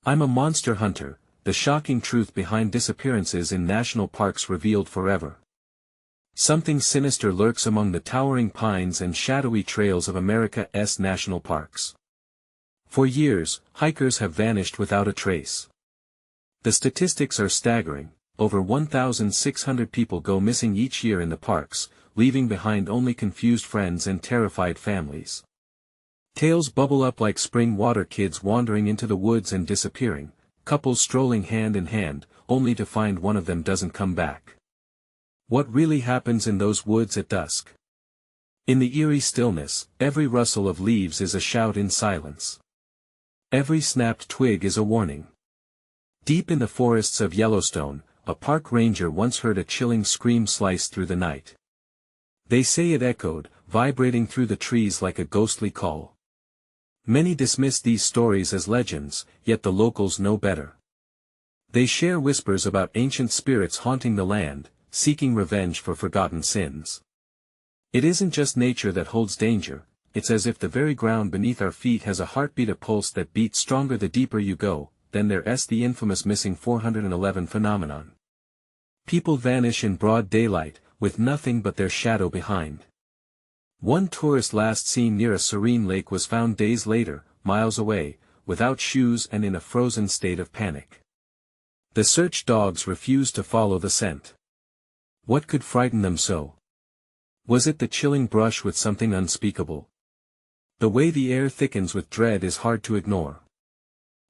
I'm a monster hunter, the shocking truth behind disappearances in national parks revealed forever. Something sinister lurks among the towering pines and shadowy trails of America's national parks. For years, hikers have vanished without a trace. The statistics are staggering. Over 1,600 people go missing each year in the parks, leaving behind only confused friends and terrified families. Tales bubble up like spring water, kids wandering into the woods and disappearing, couples strolling hand in hand, only to find one of them doesn't come back. What really happens in those woods at dusk? In the eerie stillness, every rustle of leaves is a shout in silence. Every snapped twig is a warning. Deep in the forests of Yellowstone, a park ranger once heard a chilling scream slice through the night. They say it echoed, vibrating through the trees like a ghostly call. Many dismiss these stories as legends, yet the locals know better. They share whispers about ancient spirits haunting the land, seeking revenge for forgotten sins. It isn't just nature that holds danger, it's as if the very ground beneath our feet has a heartbeat, a pulse that beats stronger the deeper you go. Then there's the infamous missing 411 phenomenon. People vanish in broad daylight, with nothing but their shadow behind. One tourist last seen near a serene lake was found days later, miles away, without shoes and in a frozen state of panic. The search dogs refused to follow the scent. What could frighten them so? Was it the chilling brush with something unspeakable? The way the air thickens with dread is hard to ignore.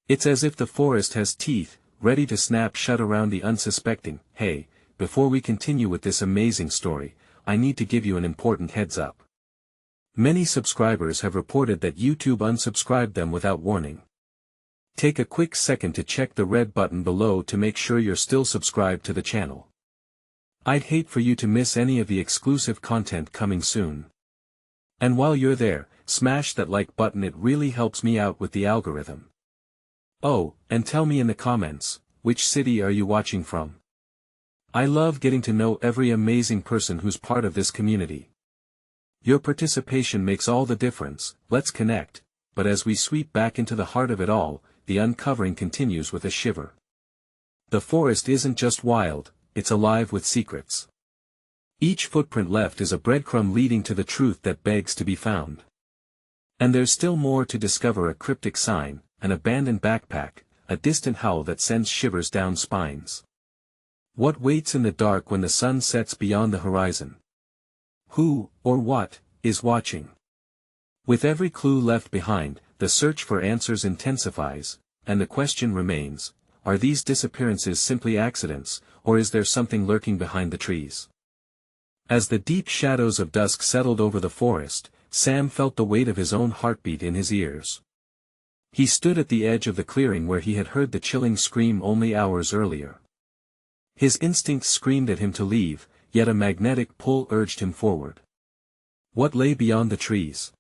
It's as if the forest has teeth, ready to snap shut around the unsuspecting. Hey, before we continue with this amazing story, I need to give you an important heads up. Many subscribers have reported that YouTube unsubscribed them without warning. Take a quick second to check the red button below to make sure you're still subscribed to the channel. I'd hate for you to miss any of the exclusive content coming soon. And while you're there, smash that like button, it really helps me out with the algorithm. Oh, and tell me in the comments, which city are you watching from? I love getting to know every amazing person who's part of this community. Your participation makes all the difference. Let's connect. But as we sweep back into the heart of it all, the uncovering continues with a shiver. The forest isn't just wild, it's alive with secrets. Each footprint left is a breadcrumb leading to the truth that begs to be found. And there's still more to discover: a cryptic sign, an abandoned backpack, a distant howl that sends shivers down spines. What waits in the dark when the sun sets beyond the horizon? Who, or what, is watching? With every clue left behind, the search for answers intensifies, and the question remains: are these disappearances simply accidents, or is there something lurking behind the trees? As the deep shadows of dusk settled over the forest, Sam felt the weight of his own heartbeat in his ears. He stood at the edge of the clearing where he had heard the chilling scream only hours earlier. His instincts screamed at him to leave, yet a magnetic pull urged him forward. What lay beyond the trees?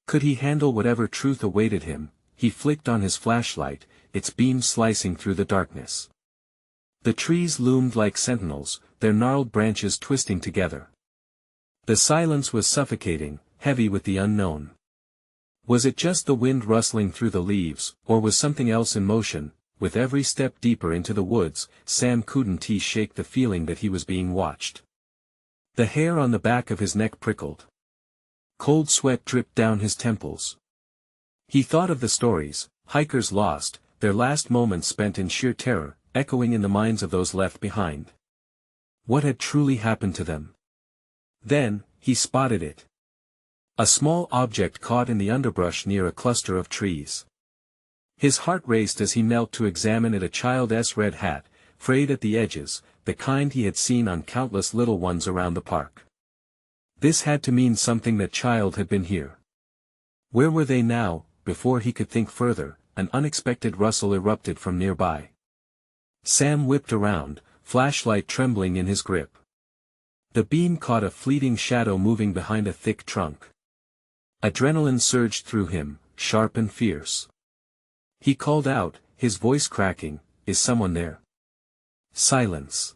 Could he handle whatever truth awaited him? He flicked on his flashlight, its beam slicing through the darkness. The trees loomed like sentinels, their gnarled branches twisting together. The silence was suffocating, heavy with the unknown. Was it just the wind rustling through the leaves, or was something else in motion? With every step deeper into the woods, Sam couldn't shake the feeling that he was being watched. The hair on the back of his neck prickled. Cold sweat dripped down his temples. He thought of the stories, hikers lost, their last moments spent in sheer terror, echoing in the minds of those left behind. What had truly happened to them? Then, he spotted it. A small object caught in the underbrush near a cluster of trees. His heart raced as he knelt to examine it: a child's red hat, frayed at the edges, the kind he had seen on countless little ones around the park. This had to mean something. That child had been here. Where were they now? Before he could think further, an unexpected rustle erupted from nearby. Sam whipped around, flashlight trembling in his grip. The beam caught a fleeting shadow moving behind a thick trunk. Adrenaline surged through him, sharp and fierce. He called out, his voice cracking, "Is someone there?" Silence.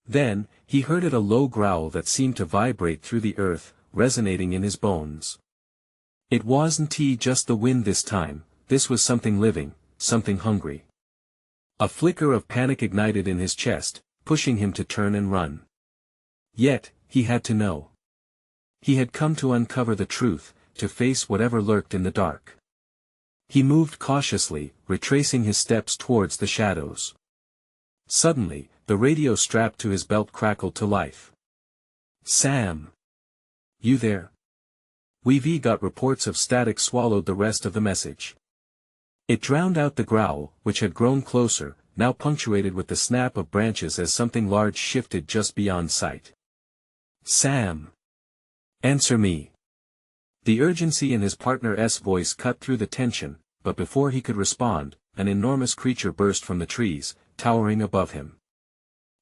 Then, he heard it, a low growl that seemed to vibrate through the earth, resonating in his bones. It wasn't just the wind this time, this was something living, something hungry. A flicker of panic ignited in his chest, pushing him to turn and run. Yet, he had to know. He had come to uncover the truth, to face whatever lurked in the dark. He moved cautiously, retracing his steps towards the shadows. Suddenly, the radio strapped to his belt crackled to life. "Sam! You there?" We've got reports of static swallowed the rest of the message. It drowned out the growl, which had grown closer, now punctuated with the snap of branches as something large shifted just beyond sight. "Sam! Answer me!" The urgency in his partner's voice cut through the tension, but before he could respond, an enormous creature burst from the trees, towering above him.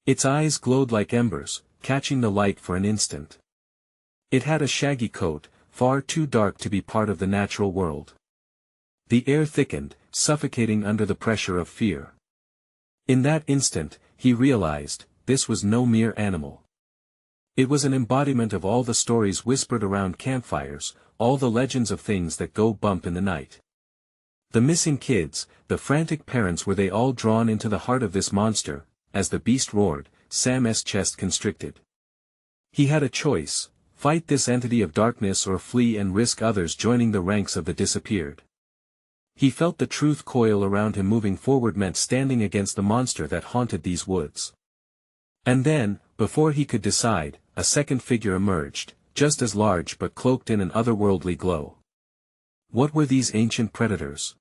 Its eyes glowed like embers, catching the light for an instant. It had a shaggy coat, far too dark to be part of the natural world. The air thickened, suffocating under the pressure of fear. In that instant, he realized, this was no mere animal. It was an embodiment of all the stories whispered around campfires, all the legends of things that go bump in the night. The missing kids, the frantic parents, were they all drawn into the heart of this monster? As the beast roared, Sam's chest constricted. He had a choice: fight this entity of darkness or flee and risk others joining the ranks of the disappeared. He felt the truth coil around him. Moving forward meant standing against the monster that haunted these woods. And then, before he could decide, a second figure emerged, just as large but cloaked in an otherworldly glow. What were these ancient predators?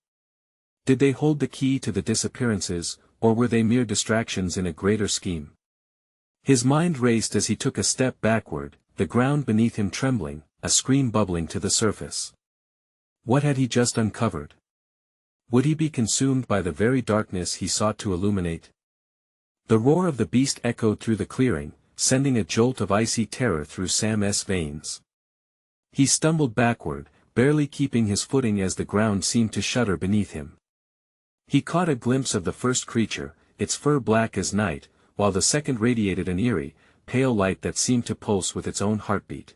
Did they hold the key to the disappearances, or were they mere distractions in a greater scheme? His mind raced as he took a step backward, the ground beneath him trembling, a scream bubbling to the surface. What had he just uncovered? Would he be consumed by the very darkness he sought to illuminate? The roar of the beast echoed through the clearing, sending a jolt of icy terror through Sam's veins. He stumbled backward, barely keeping his footing as the ground seemed to shudder beneath him. He caught a glimpse of the first creature, its fur black as night, while the second radiated an eerie, pale light that seemed to pulse with its own heartbeat.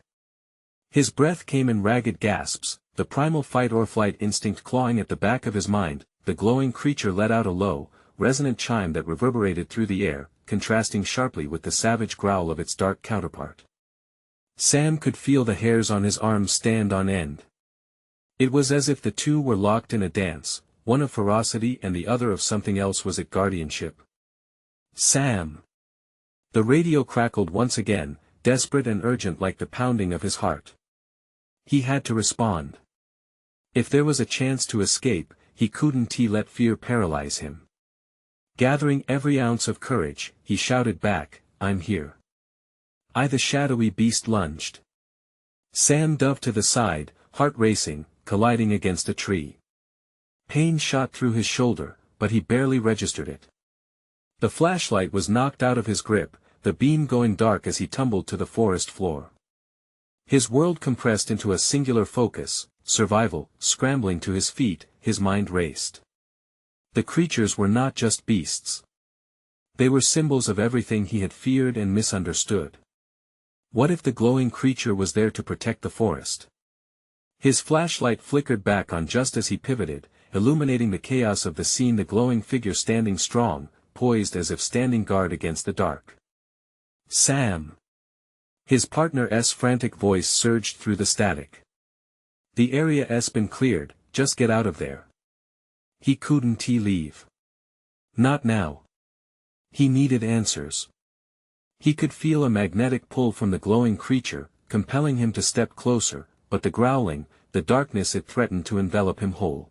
His breath came in ragged gasps, the primal fight-or-flight instinct clawing at the back of his mind. The glowing creature let out a low, resonant chime that reverberated through the air, contrasting sharply with the savage growl of its dark counterpart. Sam could feel the hairs on his arms stand on end. It was as if the two were locked in a dance, one of ferocity and the other of something else. Was it guardianship? "Sam!" The radio crackled once again, desperate and urgent like the pounding of his heart. He had to respond. If there was a chance to escape, he couldn't let fear paralyze him. Gathering every ounce of courage, he shouted back, "I'm here." The shadowy beast lunged. Sam dove to the side, heart racing, colliding against a tree. Pain shot through his shoulder, but he barely registered it. The flashlight was knocked out of his grip, the beam going dark as he tumbled to the forest floor. His world compressed into a singular focus, survival. Scrambling to his feet, his mind raced. The creatures were not just beasts. They were symbols of everything he had feared and misunderstood. What if the glowing creature was there to protect the forest? His flashlight flickered back on just as he pivoted, illuminating the chaos of the scene. The glowing figure standing strong, poised as if standing guard against the dark. "Sam!" His partner's frantic voice surged through the static. "The area's been cleared, just get out of there." He couldn't leave. Not now. He needed answers. He could feel a magnetic pull from the glowing creature, compelling him to step closer, but the growling, the darkness, it threatened to envelop him whole.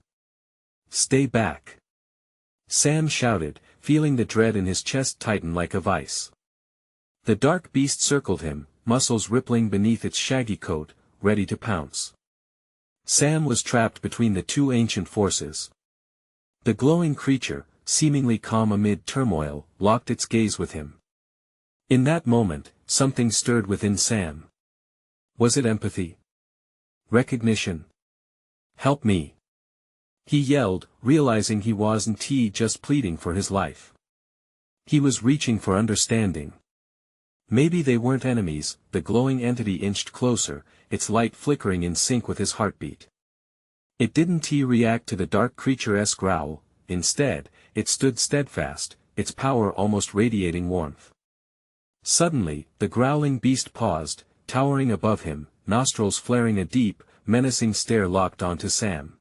"Stay back!" Sam shouted, feeling the dread in his chest tighten like a vice. The dark beast circled him, muscles rippling beneath its shaggy coat, ready to pounce. Sam was trapped between the two ancient forces. The glowing creature, seemingly calm amid turmoil, locked its gaze with him. In that moment, something stirred within Sam. Was it empathy? Recognition? "Help me!" he yelled, realizing he wasn't just pleading for his life. He was reaching for understanding. Maybe they weren't enemies. The glowing entity inched closer, its light flickering in sync with his heartbeat. It didn't react to the dark creature's growl, instead, it stood steadfast, its power almost radiating warmth. Suddenly, the growling beast paused, towering above him, nostrils flaring, a deep, menacing stare locked onto Sam.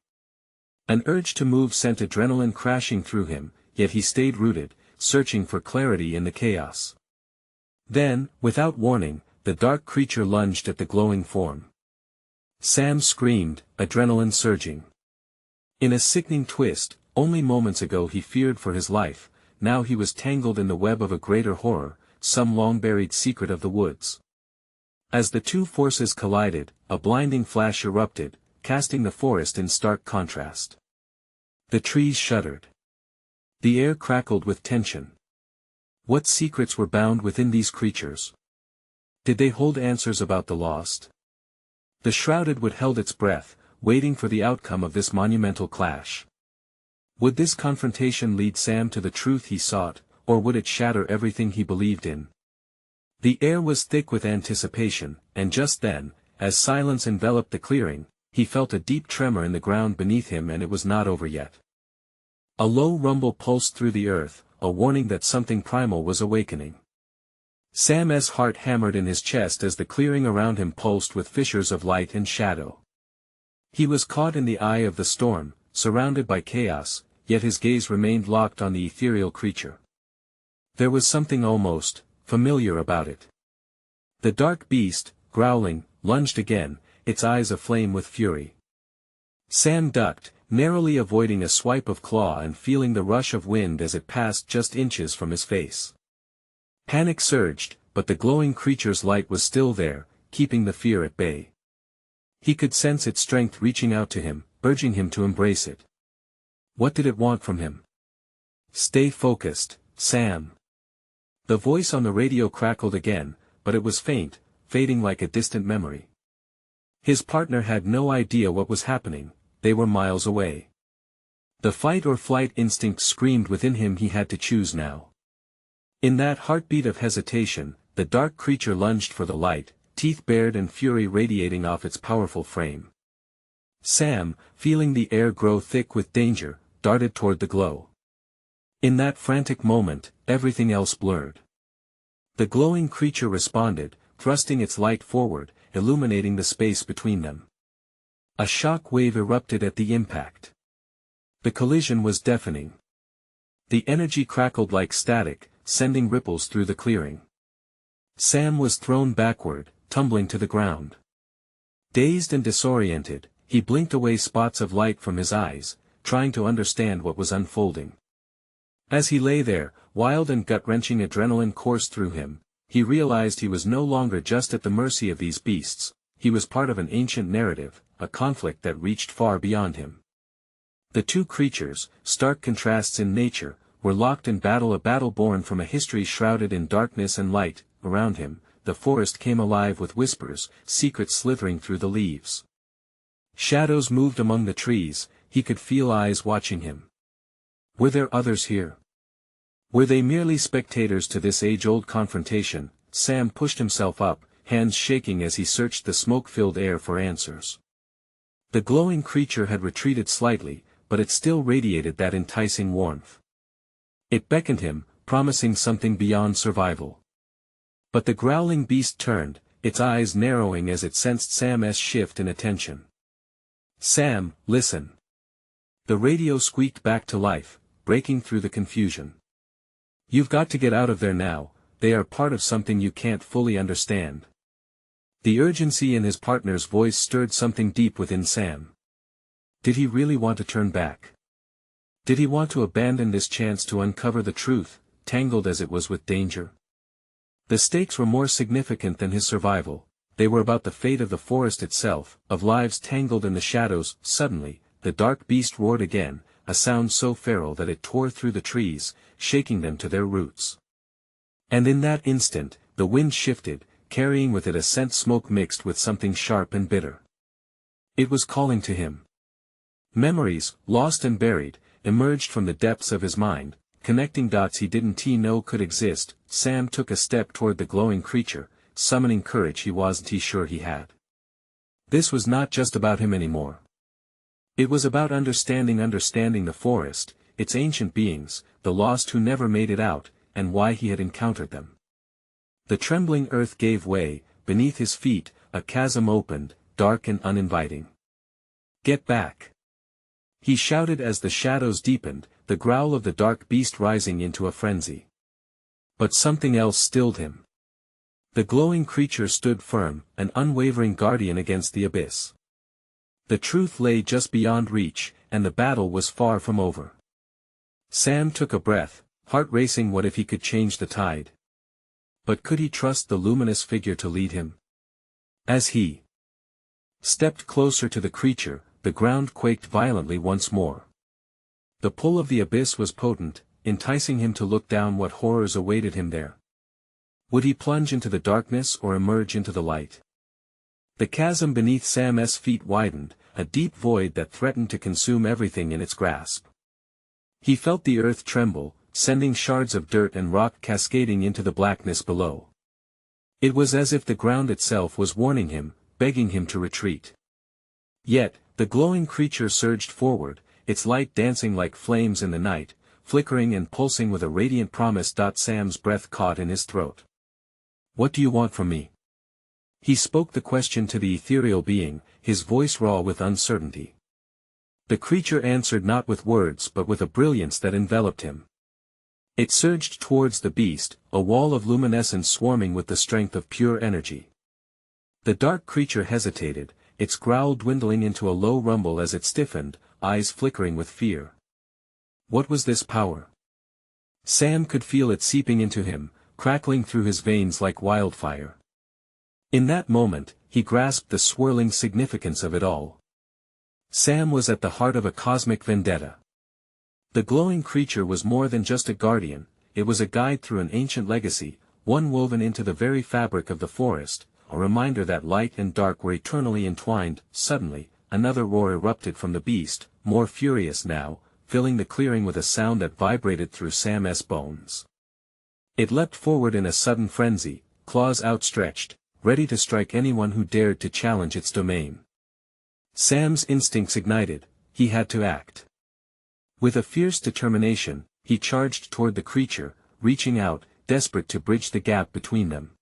An urge to move sent adrenaline crashing through him, yet he stayed rooted, searching for clarity in the chaos. Then, without warning, the dark creature lunged at the glowing form. Sam screamed, adrenaline surging. In a sickening twist, only moments ago he feared for his life, now he was tangled in the web of a greater horror, some long-buried secret of the woods. As the two forces collided, a blinding flash erupted, casting the forest in stark contrast. The trees shuddered. The air crackled with tension. What secrets were bound within these creatures? Did they hold answers about the lost? The shrouded wood held its breath, waiting for the outcome of this monumental clash. Would this confrontation lead Sam to the truth he sought, or would it shatter everything he believed in? The air was thick with anticipation, and just then, as silence enveloped the clearing, he felt a deep tremor in the ground beneath him, and it was not over yet. A low rumble pulsed through the earth, a warning that something primal was awakening. Sam's heart hammered in his chest as the clearing around him pulsed with fissures of light and shadow. He was caught in the eye of the storm, surrounded by chaos, yet his gaze remained locked on the ethereal creature. There was something almost familiar about it. The dark beast, growling, lunged again, its eyes aflame with fury. Sam ducked, narrowly avoiding a swipe of claw and feeling the rush of wind as it passed just inches from his face. Panic surged, but the glowing creature's light was still there, keeping the fear at bay. He could sense its strength reaching out to him, urging him to embrace it. What did it want from him? Stay focused, Sam. The voice on the radio crackled again, but it was faint, fading like a distant memory. His partner had no idea what was happening, they were miles away. The fight or flight instinct screamed within him, he had to choose now. In that heartbeat of hesitation, the dark creature lunged for the light, teeth bared and fury radiating off its powerful frame. Sam, feeling the air grow thick with danger, darted toward the glow. In that frantic moment, everything else blurred. The glowing creature responded, thrusting its light forward, illuminating the space between them. A shock wave erupted at the impact. The collision was deafening. The energy crackled like static, sending ripples through the clearing. Sam was thrown backward, tumbling to the ground. Dazed and disoriented, he blinked away spots of light from his eyes, trying to understand what was unfolding. As he lay there, wild and gut-wrenching adrenaline coursed through him, he realized he was no longer just at the mercy of these beasts, he was part of an ancient narrative, a conflict that reached far beyond him. The two creatures, stark contrasts in nature, were locked in battle, a battle born from a history shrouded in darkness and light. Around him, the forest came alive with whispers, secrets slithering through the leaves. Shadows moved among the trees, he could feel eyes watching him. Were there others here? Were they merely spectators to this age-old confrontation? Sam pushed himself up, hands shaking as he searched the smoke-filled air for answers. The glowing creature had retreated slightly, but it still radiated that enticing warmth. It beckoned him, promising something beyond survival. But the growling beast turned, its eyes narrowing as it sensed Sam's shift in attention. Sam, listen. The radio squeaked back to life, breaking through the confusion. You've got to get out of there now, they are part of something you can't fully understand. The urgency in his partner's voice stirred something deep within Sam. Did he really want to turn back? Did he want to abandon this chance to uncover the truth, tangled as it was with danger? The stakes were more significant than his survival, they were about the fate of the forest itself, of lives tangled in the shadows. Suddenly, the dark beast roared again, a sound so feral that it tore through the trees, shaking them to their roots. And in that instant, the wind shifted, carrying with it a scent, smoke mixed with something sharp and bitter. It was calling to him. Memories, lost and buried, emerged from the depths of his mind, connecting dots he didn't know could exist. Sam took a step toward the glowing creature, summoning courage he wasn't sure he had. This was not just about him anymore. It was about understanding the forest, its ancient beings, the lost who never made it out, and why he had encountered them. The trembling earth gave way, beneath his feet, a chasm opened, dark and uninviting. "Get back!" he shouted as the shadows deepened, the growl of the dark beast rising into a frenzy. But something else stilled him. The glowing creature stood firm, an unwavering guardian against the abyss. The truth lay just beyond reach, and the battle was far from over. Sam took a breath, heart racing. What if he could change the tide? But could he trust the luminous figure to lead him? As he stepped closer to the creature, the ground quaked violently once more. The pull of the abyss was potent, enticing him to look down. What horrors awaited him there? Would he plunge into the darkness or emerge into the light? The chasm beneath Sam's feet widened, a deep void that threatened to consume everything in its grasp. He felt the earth tremble, sending shards of dirt and rock cascading into the blackness below. It was as if the ground itself was warning him, begging him to retreat. Yet, the glowing creature surged forward, its light dancing like flames in the night, flickering and pulsing with a radiant promise. Sam's breath caught in his throat. "What do you want from me?" He spoke the question to the ethereal being, his voice raw with uncertainty. The creature answered not with words but with a brilliance that enveloped him. It surged towards the beast, a wall of luminescence swarming with the strength of pure energy. The dark creature hesitated, its growl dwindling into a low rumble as it stiffened, eyes flickering with fear. What was this power? Sam could feel it seeping into him, crackling through his veins like wildfire. In that moment, he grasped the swirling significance of it all. Sam was at the heart of a cosmic vendetta. The glowing creature was more than just a guardian, it was a guide through an ancient legacy, one woven into the very fabric of the forest, a reminder that light and dark were eternally entwined. Suddenly, another roar erupted from the beast, more furious now, filling the clearing with a sound that vibrated through Sam's bones. It leapt forward in a sudden frenzy, claws outstretched, ready to strike anyone who dared to challenge its domain. Sam's instincts ignited, he had to act. With a fierce determination, he charged toward the creature, reaching out, desperate to bridge the gap between them.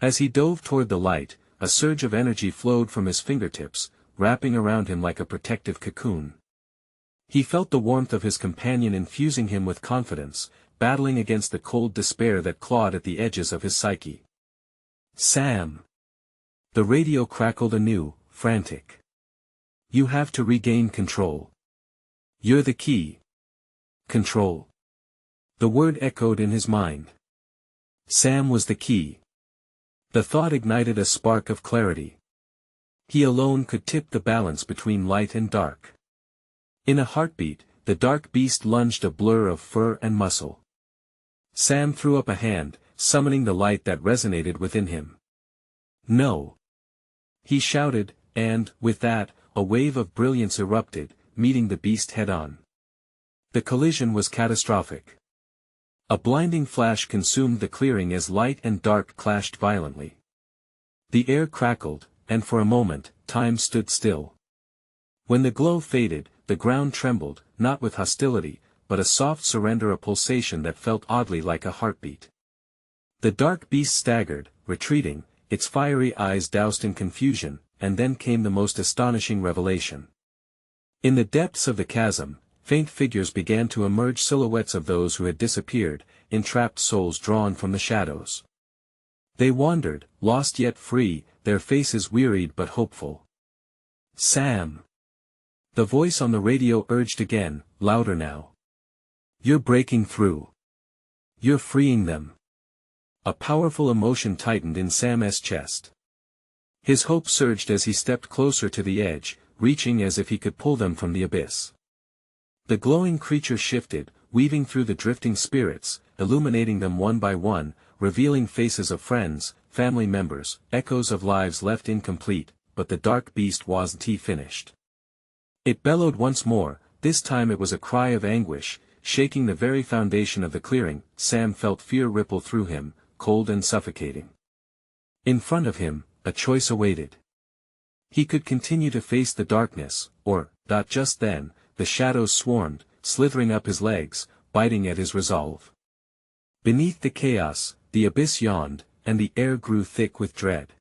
As he dove toward the light, a surge of energy flowed from his fingertips, wrapping around him like a protective cocoon. He felt the warmth of his companion infusing him with confidence, battling against the cold despair that clawed at the edges of his psyche. "Sam!" The radio crackled anew, frantic. "You have to regain control. You're the key." Control. The word echoed in his mind. Sam was the key. The thought ignited a spark of clarity. He alone could tip the balance between light and dark. In a heartbeat, the dark beast lunged, a blur of fur and muscle. Sam threw up a hand, summoning the light that resonated within him. "No!" he shouted, and, with that, a wave of brilliance erupted, meeting the beast head-on. The collision was catastrophic. A blinding flash consumed the clearing as light and dark clashed violently. The air crackled, and for a moment, time stood still. When the glow faded, the ground trembled, not with hostility, but a soft surrender, a pulsation that felt oddly like a heartbeat. The dark beast staggered, retreating, its fiery eyes doused in confusion, and then came the most astonishing revelation. In the depths of the chasm, faint figures began to emerge, silhouettes of those who had disappeared, entrapped souls drawn from the shadows. They wandered, lost yet free, their faces wearied but hopeful. "Sam!" The voice on the radio urged again, louder now. "You're breaking through. You're freeing them." A powerful emotion tightened in Sam's chest. His hope surged as he stepped closer to the edge, reaching as if he could pull them from the abyss. The glowing creature shifted, weaving through the drifting spirits, illuminating them one by one, revealing faces of friends, family members, echoes of lives left incomplete, but the dark beast wasn't finished. It bellowed once more, this time it was a cry of anguish, shaking the very foundation of the clearing. Sam felt fear ripple through him, cold and suffocating. In front of him, a choice awaited. He could continue to face the darkness, or, just then, the shadows swarmed, slithering up his legs, biting at his resolve. Beneath the chaos, the abyss yawned, and the air grew thick with dread.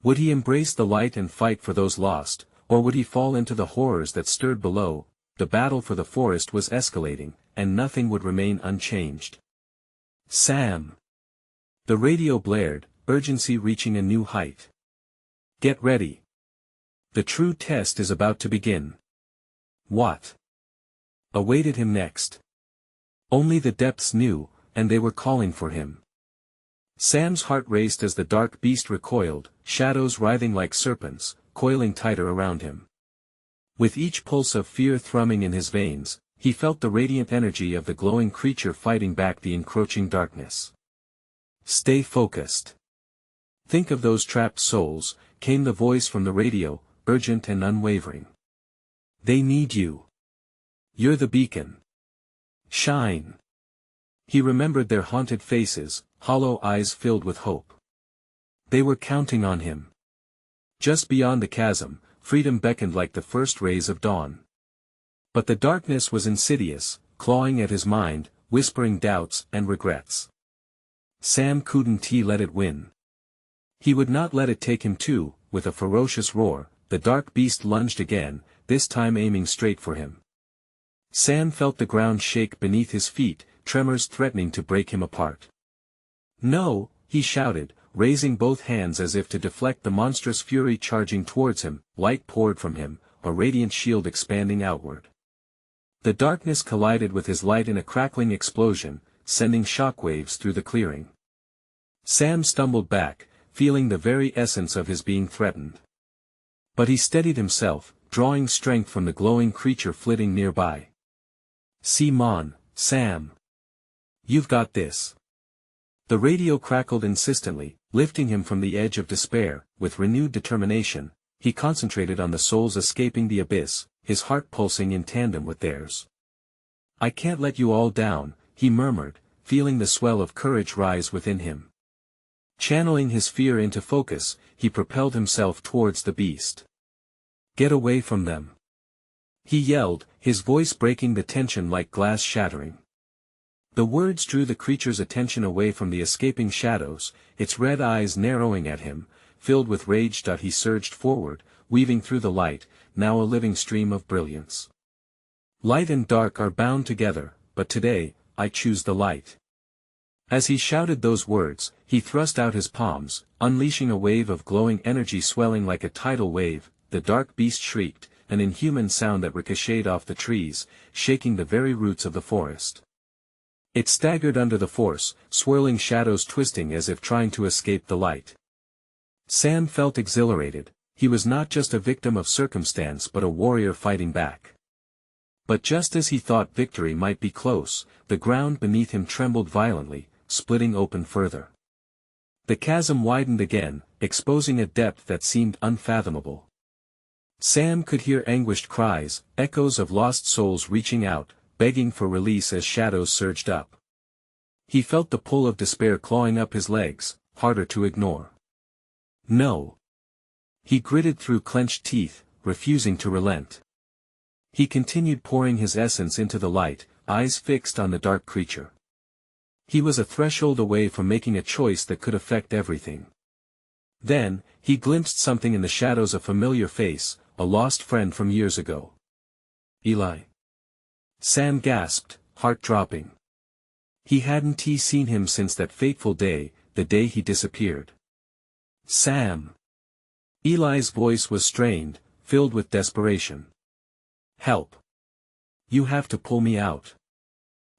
Would he embrace the light and fight for those lost, or would he fall into the horrors that stirred below? The battle for the forest was escalating, and nothing would remain unchanged. Sam! The radio blared, urgency reaching a new height. Get ready. The true test is about to begin. What awaited him next? Only the depths knew, and they were calling for him. Sam's heart raced as the dark beast recoiled, shadows writhing like serpents, coiling tighter around him. With each pulse of fear thrumming in his veins, he felt the radiant energy of the glowing creature fighting back the encroaching darkness. Stay focused. Think of those trapped souls, came the voice from the radio, urgent and unwavering. They need you. You're the beacon. Shine. He remembered their haunted faces, hollow eyes filled with hope. They were counting on him. Just beyond the chasm, freedom beckoned like the first rays of dawn. But the darkness was insidious, clawing at his mind, whispering doubts and regrets. Sam couldn't let it win. He would not let it take him too. With a ferocious roar, the dark beast lunged again, this time aiming straight for him. Sam felt the ground shake beneath his feet, tremors threatening to break him apart. No, he shouted, raising both hands as if to deflect the monstrous fury charging towards him. Light poured from him, a radiant shield expanding outward. The darkness collided with his light in a crackling explosion, sending shockwaves through the clearing. Sam stumbled back, feeling the very essence of his being threatened. But he steadied himself, drawing strength from the glowing creature flitting nearby. "See on, Sam. You've got this." The radio crackled insistently, lifting him from the edge of despair. With renewed determination, he concentrated on the souls escaping the abyss, his heart pulsing in tandem with theirs. "I can't let you all down," he murmured, feeling the swell of courage rise within him. Channeling his fear into focus, he propelled himself towards the beast. "Get away from them!" he yelled, his voice breaking the tension like glass shattering. The words drew the creature's attention away from the escaping shadows, its red eyes narrowing at him, filled with rage. He surged forward, weaving through the light, now a living stream of brilliance. "Light and dark are bound together, but today, I choose the light." As he shouted those words, he thrust out his palms, unleashing a wave of glowing energy swelling like a tidal wave. The dark beast shrieked, an inhuman sound that ricocheted off the trees, shaking the very roots of the forest. It staggered under the force, swirling shadows twisting as if trying to escape the light. Sam felt exhilarated. He was not just a victim of circumstance but a warrior fighting back. But just as he thought victory might be close, the ground beneath him trembled violently, splitting open further. The chasm widened again, exposing a depth that seemed unfathomable. Sam could hear anguished cries, echoes of lost souls reaching out, begging for release as shadows surged up. He felt the pull of despair clawing up his legs, harder to ignore. No. He gritted through clenched teeth, refusing to relent. He continued pouring his essence into the light, eyes fixed on the dark creature. He was a threshold away from making a choice that could affect everything. Then, he glimpsed something in the shadows, a familiar face, a lost friend from years ago. "Eli." Sam gasped, heart dropping. He hadn't seen him since that fateful day, the day he disappeared. "Sam." Eli's voice was strained, filled with desperation. "Help. You have to pull me out.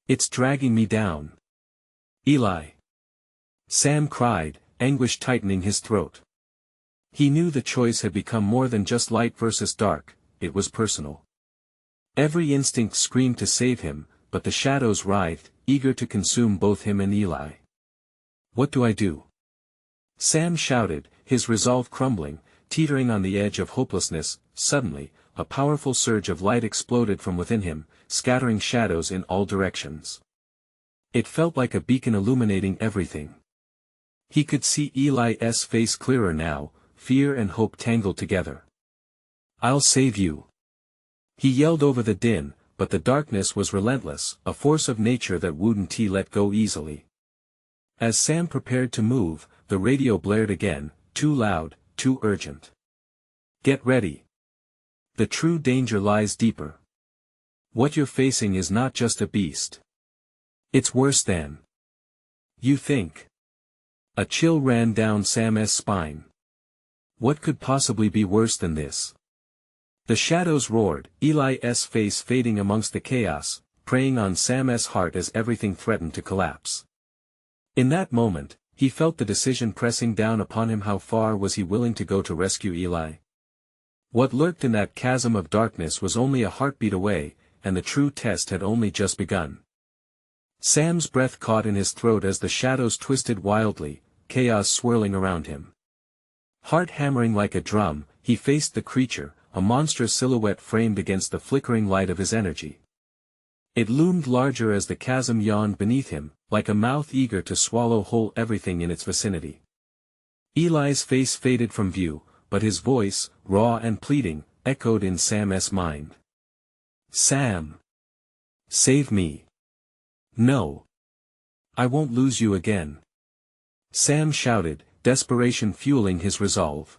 It's dragging me down." "Eli." Sam cried, anguish tightening his throat. He knew the choice had become more than just light versus dark, it was personal. Every instinct screamed to save him, but the shadows writhed, eager to consume both him and Eli. "What do I do?" Sam shouted, his resolve crumbling, teetering on the edge of hopelessness. Suddenly, a powerful surge of light exploded from within him, scattering shadows in all directions. It felt like a beacon illuminating everything. He could see Eli's face clearer now, fear and hope tangled together. "I'll save you," he yelled over the din, but the darkness was relentless, a force of nature that wouldn't let go easily. As Sam prepared to move, the radio blared again, too loud, too urgent. Get ready. The true danger lies deeper. What you're facing is not just a beast. It's worse than you think. A chill ran down Sam's spine. What could possibly be worse than this? The shadows roared, Eli's face fading amongst the chaos, preying on Sam's heart as everything threatened to collapse. In that moment, he felt the decision pressing down upon him. How far was he willing to go to rescue Eli? What lurked in that chasm of darkness was only a heartbeat away, and the true test had only just begun. Sam's breath caught in his throat as the shadows twisted wildly, chaos swirling around him. Heart hammering like a drum, he faced the creature, a monstrous silhouette framed against the flickering light of his energy. It loomed larger as the chasm yawned beneath him, like a mouth eager to swallow whole everything in its vicinity. Eli's face faded from view, but his voice, raw and pleading, echoed in Sam's mind. Sam! Save me! No! I won't lose you again! Sam shouted, desperation fueling his resolve.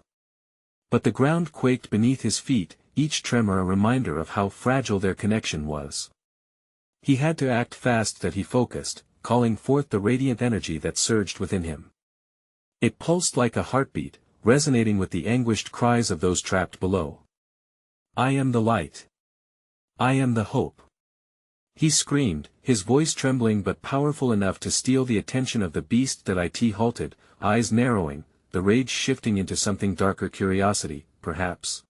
But the ground quaked beneath his feet, each tremor a reminder of how fragile their connection was. He had to act fast that he focused, calling forth the radiant energy that surged within him. It pulsed like a heartbeat, resonating with the anguished cries of those trapped below. I am the light. I am the hope. He screamed, his voice trembling but powerful enough to steal the attention of the beast that it halted, eyes narrowing, the rage shifting into something darker, curiosity, perhaps.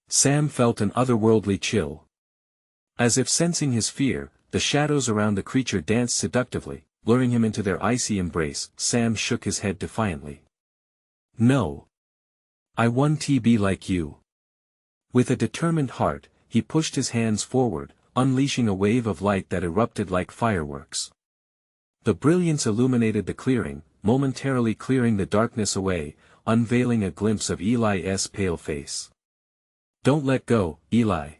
Sam felt an otherworldly chill. As if sensing his fear, the shadows around the creature danced seductively, luring him into their icy embrace. Sam shook his head defiantly. No. I want to be like you. With a determined heart, he pushed his hands forward, unleashing a wave of light that erupted like fireworks. The brilliance illuminated the clearing, momentarily clearing the darkness away, unveiling a glimpse of Eli's pale face. Don't let go, Eli!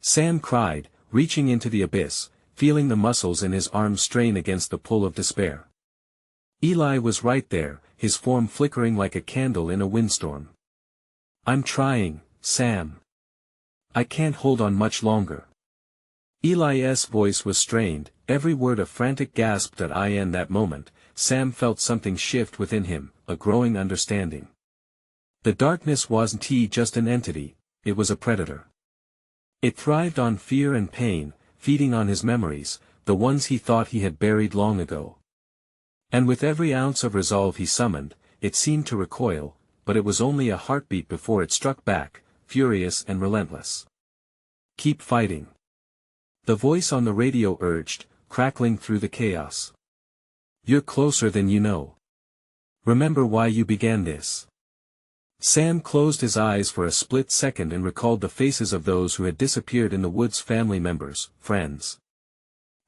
Sam cried, reaching into the abyss, feeling the muscles in his arms strain against the pull of despair. Eli was right there, his form flickering like a candle in a windstorm. I'm trying, Sam. I can't hold on much longer. Eli's voice was strained, every word a frantic gasp. In that moment, Sam felt something shift within him, a growing understanding. The darkness wasn't just an entity, it was a predator. It thrived on fear and pain, feeding on his memories, the ones he thought he had buried long ago. And with every ounce of resolve he summoned, it seemed to recoil, but it was only a heartbeat before it struck back, furious and relentless. Keep fighting. The voice on the radio urged, crackling through the chaos. You're closer than you know. Remember why you began this. Sam closed his eyes for a split second and recalled the faces of those who had disappeared in the woods, family members, friends.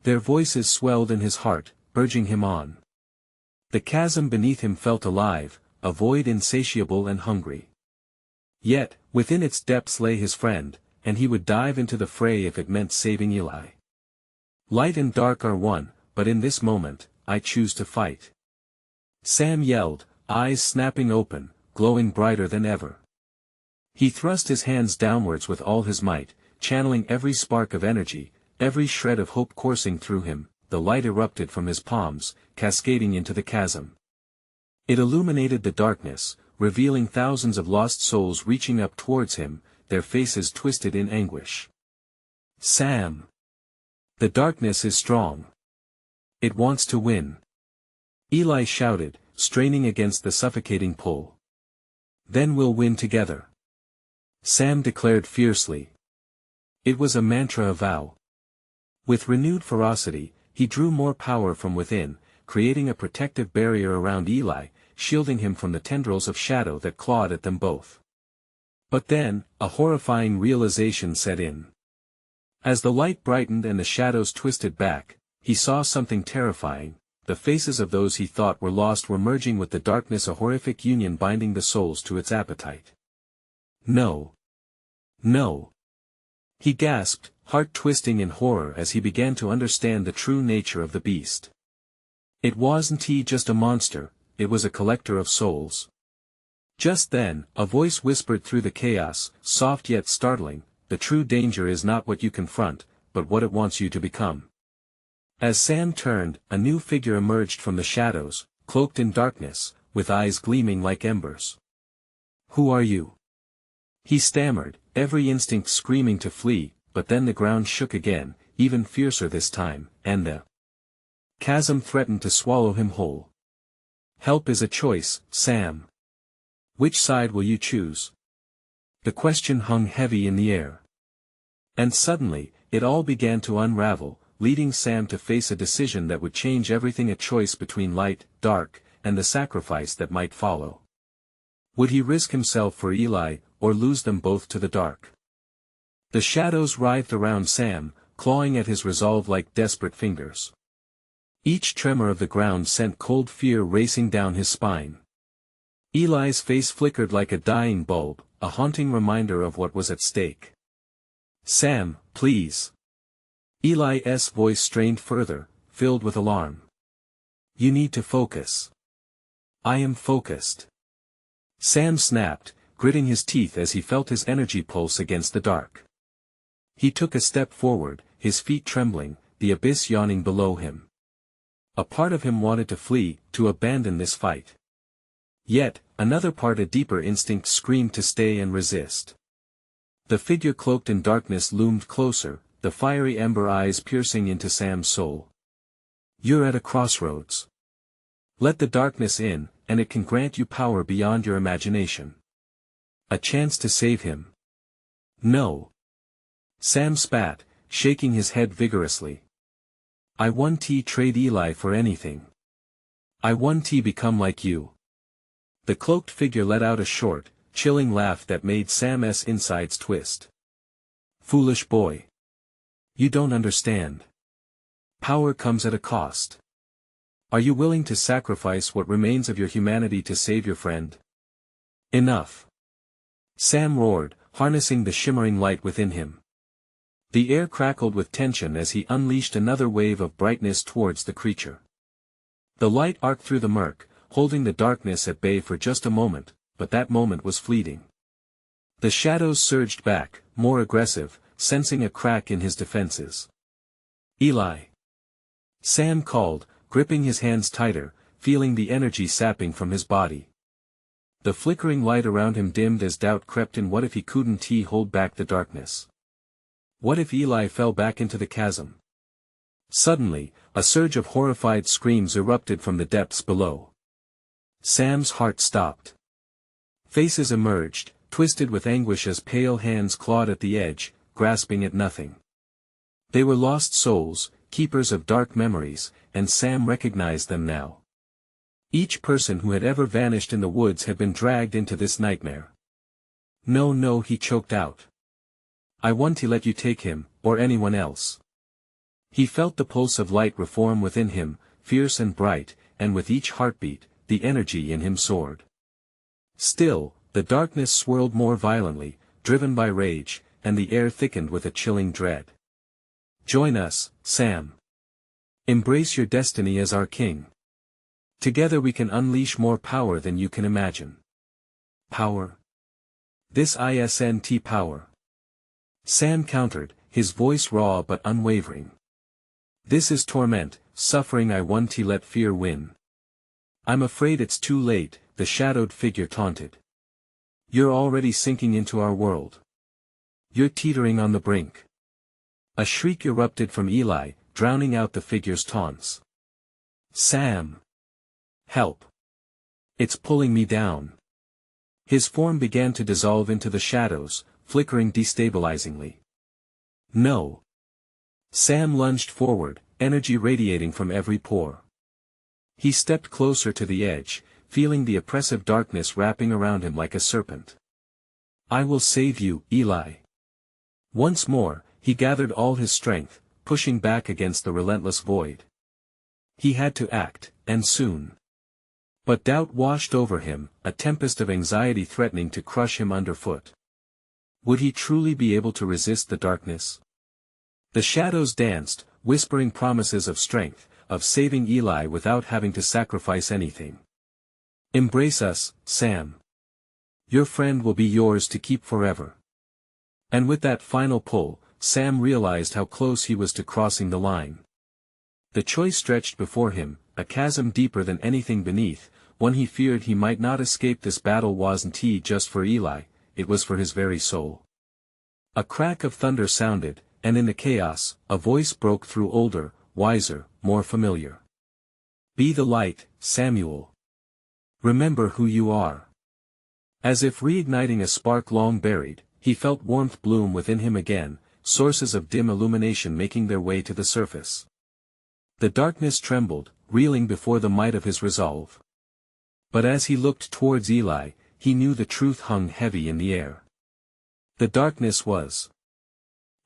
Their voices swelled in his heart, urging him on. The chasm beneath him felt alive, a void insatiable and hungry. Yet, within its depths lay his friend, and he would dive into the fray if it meant saving Eli. Light and dark are one, but in this moment, I choose to fight. Sam yelled, eyes snapping open, glowing brighter than ever. He thrust his hands downwards with all his might, channeling every spark of energy, every shred of hope coursing through him. The light erupted from his palms, cascading into the chasm. It illuminated the darkness, revealing thousands of lost souls reaching up towards him, their faces twisted in anguish. Sam! The darkness is strong. It wants to win. Eli shouted, straining against the suffocating pull. Then we'll win together. Sam declared fiercely. It was a mantra, a vow. With renewed ferocity, he drew more power from within, creating a protective barrier around Eli, shielding him from the tendrils of shadow that clawed at them both. But then, a horrifying realization set in. As the light brightened and the shadows twisted back, he saw something terrifying. The faces of those he thought were lost were merging with the darkness, a horrific union binding the souls to its appetite. No. No. He gasped, heart twisting in horror as he began to understand the true nature of the beast. It wasn't he just a monster, it was a collector of souls. Just then, a voice whispered through the chaos, soft yet startling, "The true danger is not what you confront, but what it wants you to become." As Sam turned, a new figure emerged from the shadows, cloaked in darkness, with eyes gleaming like embers. "Who are you?" he stammered, every instinct screaming to flee, but then the ground shook again, even fiercer this time, and the chasm threatened to swallow him whole. "Help is a choice, Sam. Which side will you choose?" The question hung heavy in the air. And suddenly, it all began to unravel, leading Sam to face a decision that would change everything, a choice between light, dark, and the sacrifice that might follow. Would he risk himself for Eli, or lose them both to the dark? The shadows writhed around Sam, clawing at his resolve like desperate fingers. Each tremor of the ground sent cold fear racing down his spine. Eli's face flickered like a dying bulb, a haunting reminder of what was at stake. "Sam, please." Eli's voice strained further, filled with alarm. "You need to focus." "I am focused." Sam snapped, gritting his teeth as he felt his energy pulse against the dark. He took a step forward, his feet trembling, the abyss yawning below him. A part of him wanted to flee, to abandon this fight. Yet, another part, a deeper instinct, screamed to stay and resist. The figure cloaked in darkness loomed closer, the fiery ember eyes piercing into Sam's soul. "You're at a crossroads. Let the darkness in, and it can grant you power beyond your imagination. A chance to save him." "No." Sam spat, shaking his head vigorously. "I won't trade Eli for anything. I won't become like you." The cloaked figure let out a short, chilling laugh that made Sam's insides twist. "Foolish boy. You don't understand. Power comes at a cost. Are you willing to sacrifice what remains of your humanity to save your friend?" "Enough." Sam roared, harnessing the shimmering light within him. The air crackled with tension as he unleashed another wave of brightness towards the creature. The light arced through the murk, holding the darkness at bay for just a moment, but that moment was fleeting. The shadows surged back, more aggressive, sensing a crack in his defenses. "Eli!" Sam called, gripping his hands tighter, feeling the energy sapping from his body. The flickering light around him dimmed as doubt crept in. What if he couldn't hold back the darkness? What if Eli fell back into the chasm? Suddenly, a surge of horrified screams erupted from the depths below. Sam's heart stopped. Faces emerged, twisted with anguish as pale hands clawed at the edge, grasping at nothing. They were lost souls, keepers of dark memories, and Sam recognized them now. Each person who had ever vanished in the woods had been dragged into this nightmare. "No, no," he choked out. "I won't let you take him, or anyone else." He felt the pulse of light reform within him, fierce and bright, and with each heartbeat, the energy in him soared. Still, the darkness swirled more violently, driven by rage, and the air thickened with a chilling dread. "Join us, Sam. Embrace your destiny as our king. Together we can unleash more power than you can imagine." "Power? This isn't power." Sam countered, his voice raw but unwavering. "This is torment, suffering. I won't let fear win." "I'm afraid it's too late," the shadowed figure taunted. "You're already sinking into our world. You're teetering on the brink." A shriek erupted from Eli, drowning out the figure's taunts. "Sam! Help! It's pulling me down." His form began to dissolve into the shadows, flickering destabilizingly. "No!" Sam lunged forward, energy radiating from every pore. He stepped closer to the edge, feeling the oppressive darkness wrapping around him like a serpent. "I will save you, Eli." Once more, he gathered all his strength, pushing back against the relentless void. He had to act, and soon. But doubt washed over him, a tempest of anxiety threatening to crush him underfoot. Would he truly be able to resist the darkness? The shadows danced, whispering promises of strength, of saving Eli without having to sacrifice anything. Embrace us, Sam. Your friend will be yours to keep forever. And with that final pull, Sam realized how close he was to crossing the line. The choice stretched before him, a chasm deeper than anything beneath. One he feared he might not escape. This battle wasn't just for Eli, it was for his very soul. A crack of thunder sounded, and in the chaos, a voice broke through, older, wiser, more familiar. Be the light, Samuel. Remember who you are. As if reigniting a spark long buried, he felt warmth bloom within him again, sources of dim illumination making their way to the surface. The darkness trembled, reeling before the might of his resolve. But as he looked towards Eli, he knew the truth hung heavy in the air. The darkness was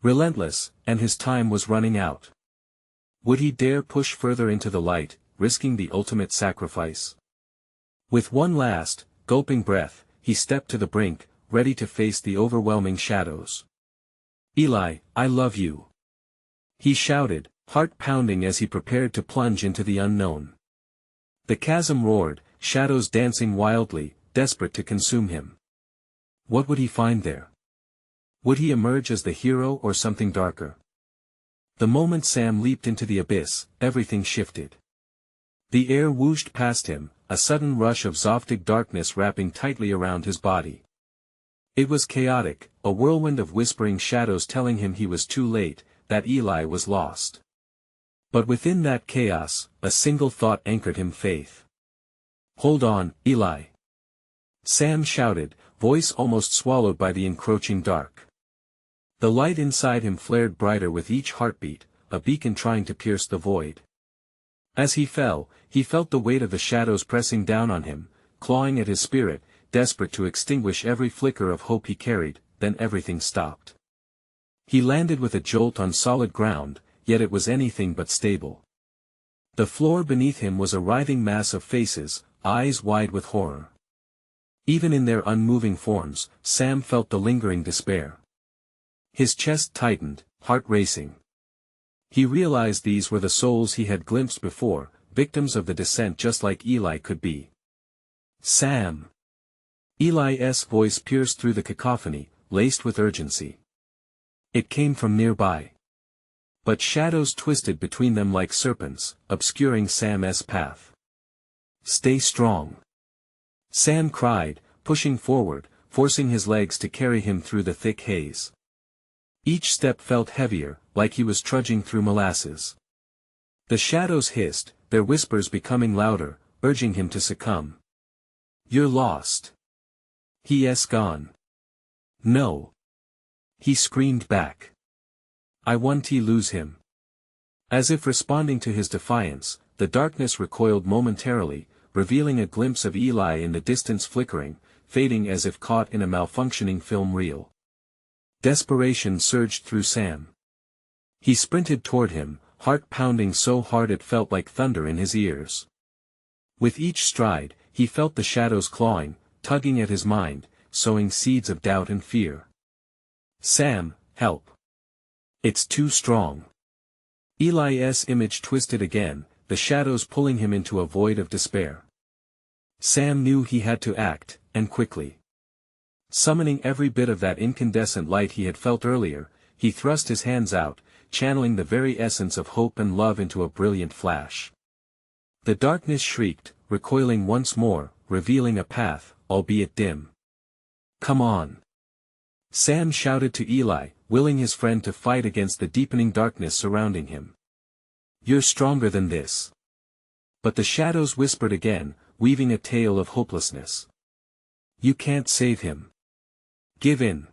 relentless, and his time was running out. Would he dare push further into the light, risking the ultimate sacrifice? With one last, gulping breath, he stepped to the brink, ready to face the overwhelming shadows. Eli, I love you. He shouted, heart pounding as he prepared to plunge into the unknown. The chasm roared, shadows dancing wildly, desperate to consume him. What would he find there? Would he emerge as the hero or something darker? The moment Sam leaped into the abyss, everything shifted. The air whooshed past him, a sudden rush of zoftig darkness wrapping tightly around his body. It was chaotic, a whirlwind of whispering shadows telling him he was too late, that Eli was lost. But within that chaos, a single thought anchored him: faith. Hold on, Eli. Sam shouted, voice almost swallowed by the encroaching dark. The light inside him flared brighter with each heartbeat, a beacon trying to pierce the void. As he fell, he felt the weight of the shadows pressing down on him, clawing at his spirit, desperate to extinguish every flicker of hope he carried. Then everything stopped. He landed with a jolt on solid ground, yet it was anything but stable. The floor beneath him was a writhing mass of faces, eyes wide with horror. Even in their unmoving forms, Sam felt the lingering despair. His chest tightened, heart racing. He realized these were the souls he had glimpsed before, victims of the descent just like Eli could be. Sam! Eli's voice pierced through the cacophony, laced with urgency. It came from nearby. But shadows twisted between them like serpents, obscuring Sam's path. Stay strong. Sam cried, pushing forward, forcing his legs to carry him through the thick haze. Each step felt heavier, like he was trudging through molasses. The shadows hissed, their whispers becoming louder, urging him to succumb. You're lost. He's gone. No. He screamed back. I won't lose him. As if responding to his defiance, the darkness recoiled momentarily, revealing a glimpse of Eli in the distance flickering, fading as if caught in a malfunctioning film reel. Desperation surged through Sam. He sprinted toward him, heart pounding so hard it felt like thunder in his ears. With each stride, he felt the shadows clawing, tugging at his mind, sowing seeds of doubt and fear. Sam, help. It's too strong. Eli's image twisted again, the shadows pulling him into a void of despair. Sam knew he had to act, and quickly. Summoning every bit of that incandescent light he had felt earlier, he thrust his hands out, channeling the very essence of hope and love into a brilliant flash. The darkness shrieked, recoiling once more, revealing a path, albeit dim. Come on. Sam shouted to Eli, willing his friend to fight against the deepening darkness surrounding him. You're stronger than this. But the shadows whispered again, weaving a tale of hopelessness. You can't save him. Give in.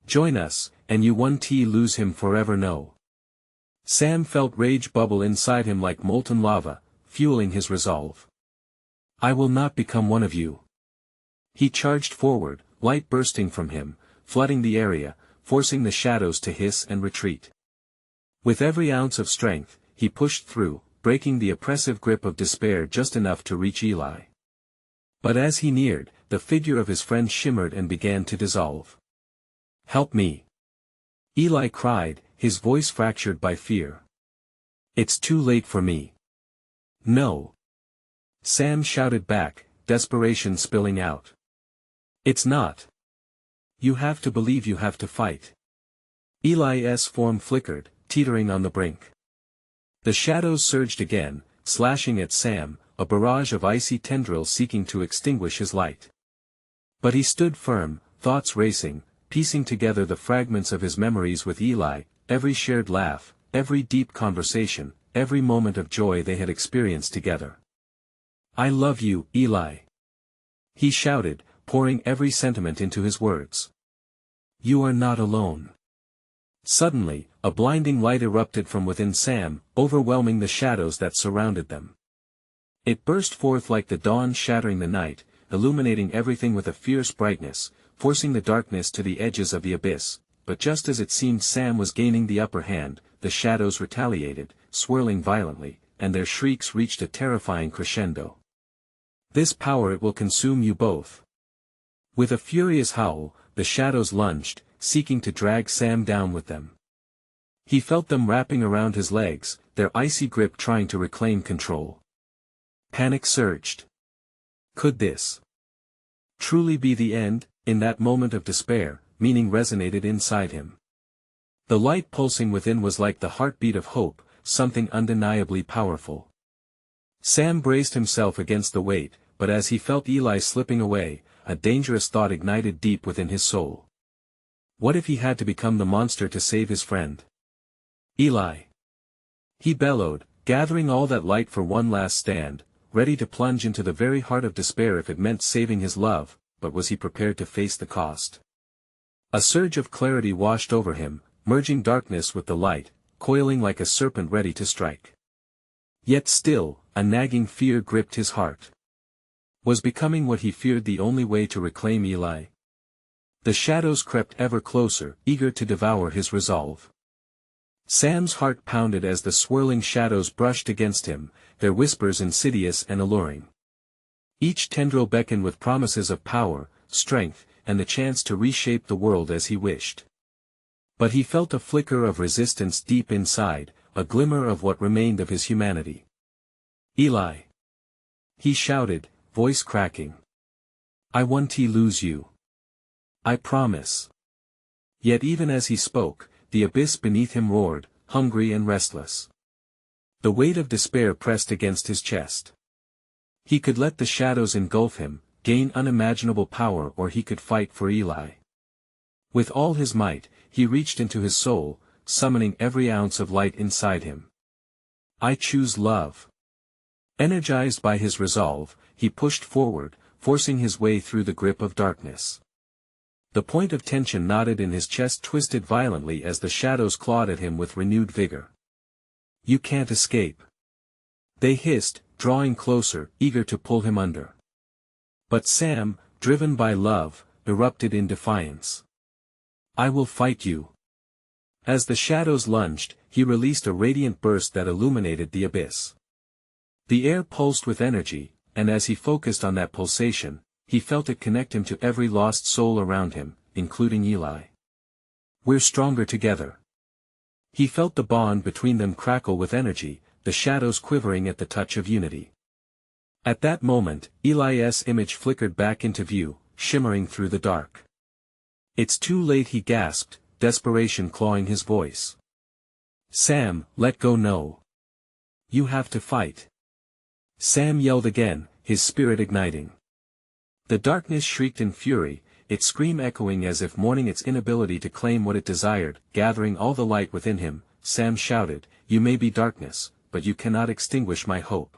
Join us, and you won't lose him forever. No. Sam felt rage bubble inside him like molten lava, fueling his resolve. I will not become one of you. He charged forward, light bursting from him, flooding the area, forcing the shadows to hiss and retreat. With every ounce of strength, he pushed through, breaking the oppressive grip of despair just enough to reach Eli. But as he neared, the figure of his friend shimmered and began to dissolve. Help me! Eli cried, his voice fractured by fear. It's too late for me. No. Sam shouted back, desperation spilling out. It's not. You have to believe, you have to fight. Eli's form flickered, teetering on the brink. The shadows surged again, slashing at Sam, a barrage of icy tendrils seeking to extinguish his light. But he stood firm, thoughts racing, piecing together the fragments of his memories with Eli, every shared laugh, every deep conversation, every moment of joy they had experienced together. I love you, Eli. He shouted, pouring every sentiment into his words. You are not alone. Suddenly, a blinding light erupted from within Sam, overwhelming the shadows that surrounded them. It burst forth like the dawn shattering the night, illuminating everything with a fierce brightness, forcing the darkness to the edges of the abyss, but just as it seemed Sam was gaining the upper hand, the shadows retaliated, swirling violently, and their shrieks reached a terrifying crescendo. This power, it will consume you both. With a furious howl, the shadows lunged, seeking to drag Sam down with them. He felt them wrapping around his legs, their icy grip trying to reclaim control. Panic surged. Could this truly be the end? In that moment of despair, meaning resonated inside him. The light pulsing within was like the heartbeat of hope, something undeniably powerful. Sam braced himself against the weight, but as he felt Eli slipping away, a dangerous thought ignited deep within his soul. What if he had to become the monster to save his friend? Eli! He bellowed, gathering all that light for one last stand, ready to plunge into the very heart of despair if it meant saving his love, but was he prepared to face the cost? A surge of clarity washed over him, merging darkness with the light, coiling like a serpent ready to strike. Yet still, a nagging fear gripped his heart. Was becoming what he feared the only way to reclaim Eli? The shadows crept ever closer, eager to devour his resolve. Sam's heart pounded as the swirling shadows brushed against him, their whispers insidious and alluring. Each tendril beckoned with promises of power, strength, and the chance to reshape the world as he wished. But he felt a flicker of resistance deep inside, a glimmer of what remained of his humanity. Eli! He shouted, voice cracking. I won't lose you. I promise. Yet even as he spoke, the abyss beneath him roared, hungry and restless. The weight of despair pressed against his chest. He could let the shadows engulf him, gain unimaginable power, or he could fight for Eli. With all his might, he reached into his soul, summoning every ounce of light inside him. I choose love. Energized by his resolve, he pushed forward, forcing his way through the grip of darkness. The point of tension knotted in his chest twisted violently as the shadows clawed at him with renewed vigor. You can't escape. They hissed, drawing closer, eager to pull him under. But Sam, driven by love, erupted in defiance. I will fight you. As the shadows lunged, he released a radiant burst that illuminated the abyss. The air pulsed with energy, and as he focused on that pulsation, he felt it connect him to every lost soul around him, including Eli. We're stronger together. He felt the bond between them crackle with energy, the shadows quivering at the touch of unity. At that moment, Eli's image flickered back into view, shimmering through the dark. It's too late, he gasped, desperation clawing his voice. Sam, let go, no. You have to fight. Sam yelled again, his spirit igniting. The darkness shrieked in fury, its scream echoing as if mourning its inability to claim what it desired. Gathering all the light within him, Sam shouted, You may be darkness, but you cannot extinguish my hope.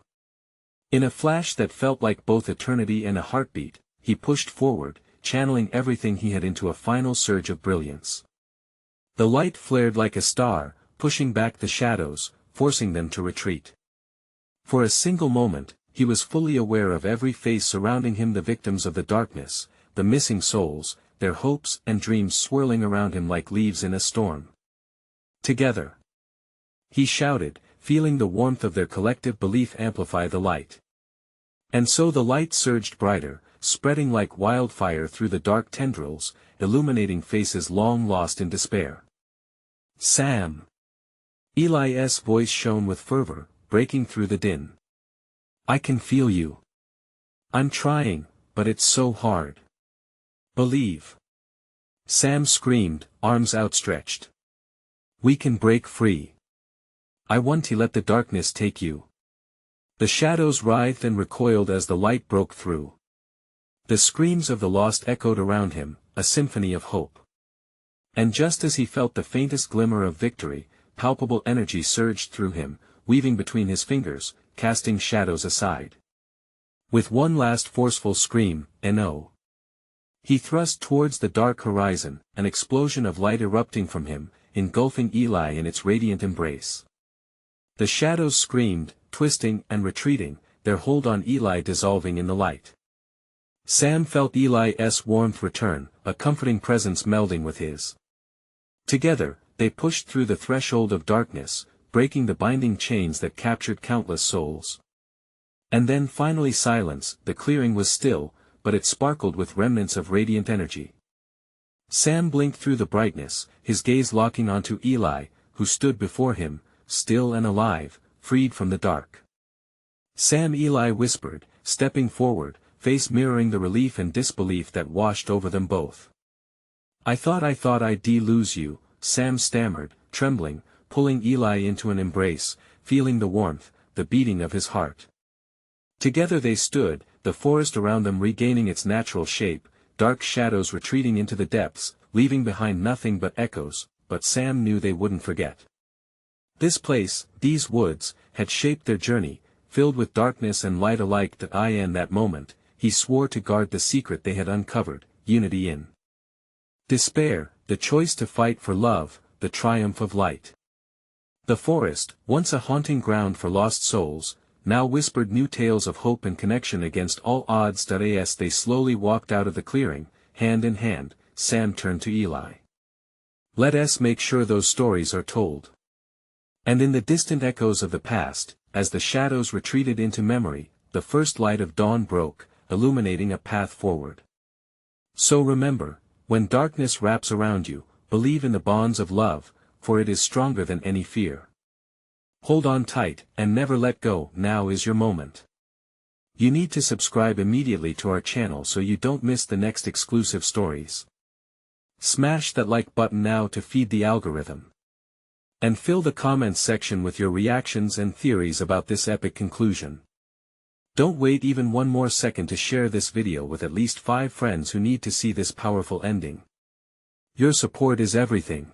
In a flash that felt like both eternity and a heartbeat, he pushed forward, channeling everything he had into a final surge of brilliance. The light flared like a star, pushing back the shadows, forcing them to retreat. For a single moment, he was fully aware of every face surrounding him, the victims of the darkness, the missing souls, their hopes and dreams swirling around him like leaves in a storm. Together! He shouted, feeling the warmth of their collective belief amplify the light. And so the light surged brighter, spreading like wildfire through the dark tendrils, illuminating faces long lost in despair. "Sam!" Eli's voice shone with fervor, breaking through the din. "I can feel you. I'm trying, but it's so hard. Believe." Sam screamed, arms outstretched. "We can break free. I want to let the darkness take you." The shadows writhed and recoiled as the light broke through. The screams of the lost echoed around him, a symphony of hope. And just as he felt the faintest glimmer of victory, palpable energy surged through him, weaving between his fingers, casting shadows aside. With one last forceful scream, "No!" he thrust towards the dark horizon, an explosion of light erupting from him, engulfing Eli in its radiant embrace. The shadows screamed, twisting and retreating, their hold on Eli dissolving in the light. Sam felt Eli's warmth return, a comforting presence melding with his. Together, they pushed through the threshold of darkness, breaking the binding chains that captured countless souls. And then finally silence. The clearing was still, but it sparkled with remnants of radiant energy. Sam blinked through the brightness, his gaze locking onto Eli, who stood before him, still and alive, freed from the dark. "Sam," Eli whispered, stepping forward, face mirroring the relief and disbelief that washed over them both. I thought I'd lose you," Sam stammered, trembling, pulling Eli into an embrace, feeling the warmth, the beating of his heart. Together they stood, the forest around them regaining its natural shape, dark shadows retreating into the depths, leaving behind nothing but echoes, but Sam knew they wouldn't forget. This place, these woods, had shaped their journey, filled with darkness and light alike. In that moment, he swore to guard the secret they had uncovered, unity in despair, the choice to fight for love, the triumph of light. The forest, once a haunting ground for lost souls, now whispered new tales of hope and connection against all odds. As they slowly walked out of the clearing, hand in hand, Sam turned to Eli. "Let us make sure those stories are told." And in the distant echoes of the past, as the shadows retreated into memory, the first light of dawn broke, illuminating a path forward. So remember, when darkness wraps around you, believe in the bonds of love, for it is stronger than any fear. Hold on tight, and never let go. Now is your moment. You need to subscribe immediately to our channel so you don't miss the next exclusive stories. Smash that like button now to feed the algorithm. And fill the comments section with your reactions and theories about this epic conclusion. Don't wait even one more second to share this video with at least 5 friends who need to see this powerful ending. Your support is everything.